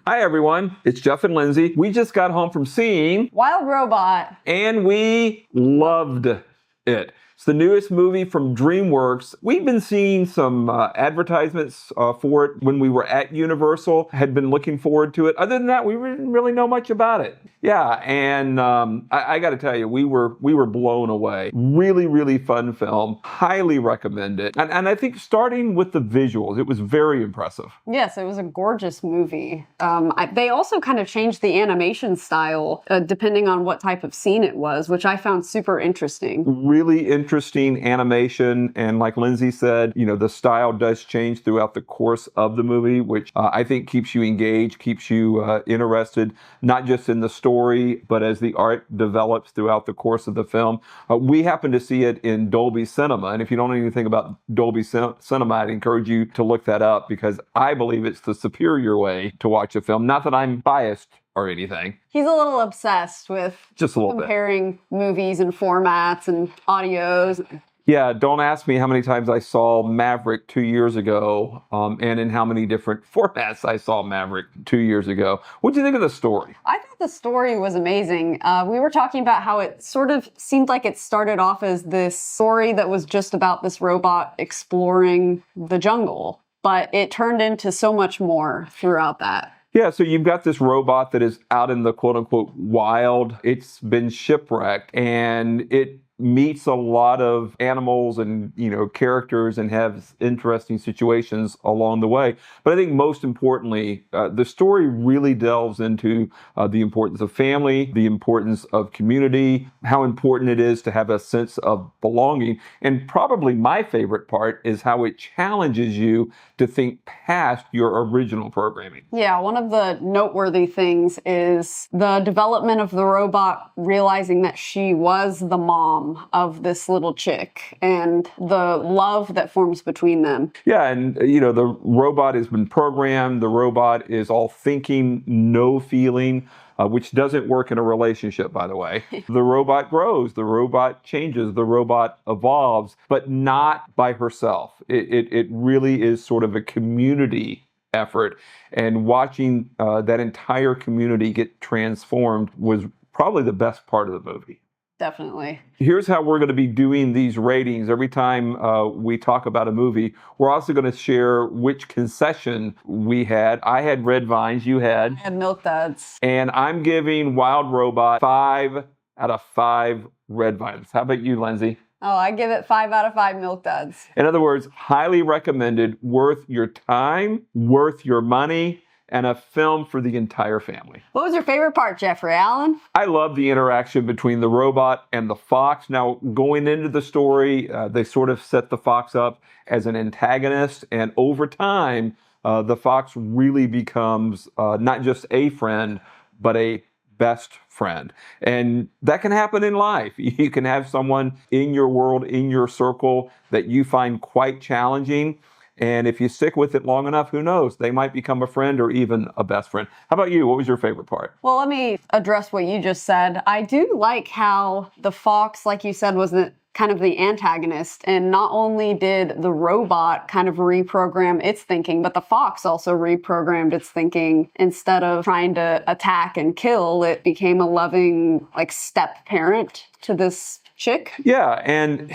Hi, everyone. It's Jeff and Lindsay. We just got home from seeing Wild Robot. and we loved it. It's the newest movie from DreamWorks. We've been seeing some advertisements for it when we were at Universal, had been looking forward to it. Other than that, we didn't really know much about it. Yeah, and I got to tell you, we were blown away. Really, really fun film. Highly recommend it. And I think starting with the visuals, it was very impressive. Yes, it was a gorgeous movie. They also kind of changed the animation style depending on what type of scene it was, which I found super interesting. Really interesting animation, and like Lindsay said, the style does change throughout the course of the movie, which I think keeps you engaged, keeps you interested, not just in the story, but as the art develops throughout the course of the film. We happen to see it in Dolby Cinema, and if you don't know anything about Dolby Cinema, I'd encourage you to look that up, because I believe it's the superior way to watch a film. Not that I'm biased or anything. He's a little obsessed with just a little comparing movies and formats and audios. Yeah, don't ask me how many times I saw Maverick 2 years ago, and in how many different formats I saw Maverick 2 years ago. What do you think of the story? I thought the story was amazing. We were talking about how it sort of seemed like it started off as this story that was just about this robot exploring the jungle, but it turned into so much more throughout that. Yeah, so you've got this robot that is out in the quote-unquote wild. It's been shipwrecked, and it meets a lot of animals and, characters, and has interesting situations along the way. But I think most importantly, the story really delves into the importance of family, the importance of community, how important it is to have a sense of belonging. And probably my favorite part is how it challenges you to think past your original programming. Yeah, one of the noteworthy things is the development of the robot realizing that she was the mom of this little chick, and the love that forms between them. Yeah, and the robot has been programmed. The robot is all thinking, no feeling, which doesn't work in a relationship, by the way. The robot grows, the robot changes, the robot evolves, but not by herself. It really is sort of a community effort, and watching that entire community get transformed was probably the best part of the movie. Definitely. Here's how we're going to be doing these ratings. Every time we talk about a movie, we're also going to share which concession we had. I had Red Vines, you had? I had Milk Duds. And I'm giving Wild Robot 5 out of 5 Red Vines. How about you, Lindsay? Oh, I give it 5 out of 5 Milk Duds. In other words, highly recommended, worth your time, worth your money, and a film for the entire family. What was your favorite part, Jeffrey Allen? I love the interaction between the robot and the fox. Now, going into the story, they sort of set the fox up as an antagonist, and over time, the fox really becomes not just a friend, but a best friend. And that can happen in life. You can have someone in your world, in your circle, that you find quite challenging. And if you stick with it long enough, who knows? They might become a friend or even a best friend. How about you? What was your favorite part? Well, let me address what you just said. I do like how the fox, like you said, was kind of the antagonist. And not only did the robot kind of reprogram its thinking, but the fox also reprogrammed its thinking. Instead of trying to attack and kill, it became a loving, step parent to this chick. Yeah, and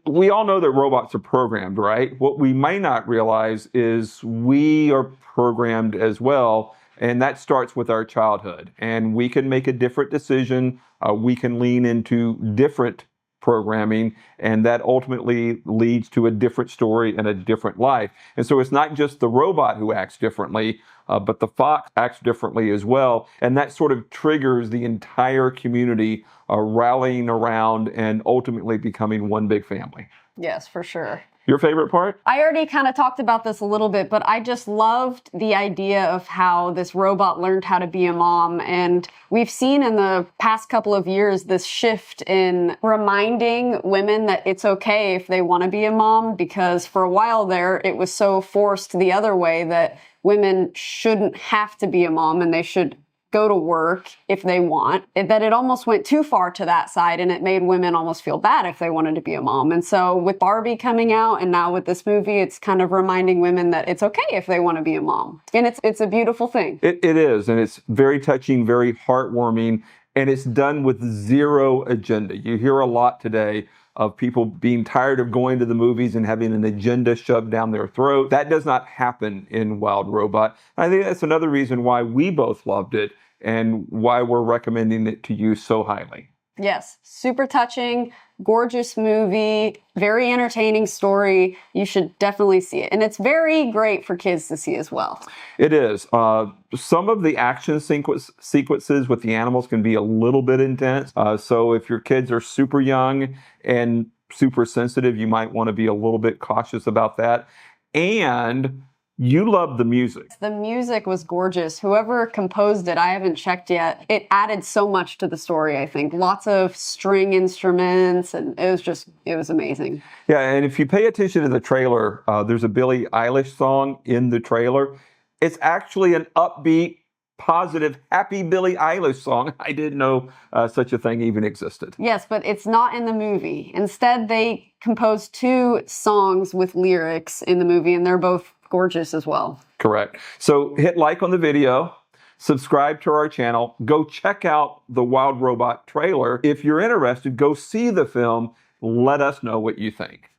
we all know that robots are programmed, right? What we may not realize is we are programmed as well, and that starts with our childhood. And we can make a different decision. We can lean into different programming, and that ultimately leads to a different story and a different life. And so it's not just the robot who acts differently, but the fox acts differently as well. And that sort of triggers the entire community rallying around and ultimately becoming one big family. Yes, for sure. Your favorite part? I already kind of talked about this a little bit, but I just loved the idea of how this robot learned how to be a mom. And we've seen in the past couple of years this shift in reminding women that it's okay if they want to be a mom, because for a while there, it was so forced the other way that women shouldn't have to be a mom and they should go to work if they want, that it almost went too far to that side, and it made women almost feel bad if they wanted to be a mom. And so with Barbie coming out and now with this movie, it's kind of reminding women that it's okay if they want to be a mom. And it's a beautiful thing. It is, and it's very touching, very heartwarming, and it's done with zero agenda. You hear a lot today of people being tired of going to the movies and having an agenda shoved down their throat. That does not happen in Wild Robot. I think that's another reason why we both loved it and why we're recommending it to you so highly. Yes, super touching, gorgeous movie, very entertaining story. You should definitely see it. And it's very great for kids to see as well. It is. Some of the action sequences with the animals can be a little bit intense. So if your kids are super young and super sensitive, you might want to be a little bit cautious about that. And you love the music. The music was gorgeous. Whoever composed it, I haven't checked yet. It added so much to the story, I think. Lots of string instruments, and it was amazing. Yeah, and if you pay attention to the trailer, there's a Billie Eilish song in the trailer. It's actually an upbeat, positive, happy Billie Eilish song. I didn't know such a thing even existed. Yes, but it's not in the movie. Instead, they composed 2 songs with lyrics in the movie, and they're both gorgeous as well. Correct. So hit like on the video, subscribe to our channel, go check out the Wild Robot trailer. If you're interested, go see the film. Let us know what you think.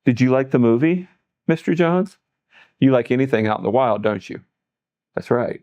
Did you like the movie, Mr. Johns? You like anything out in the wild, don't you? That's right.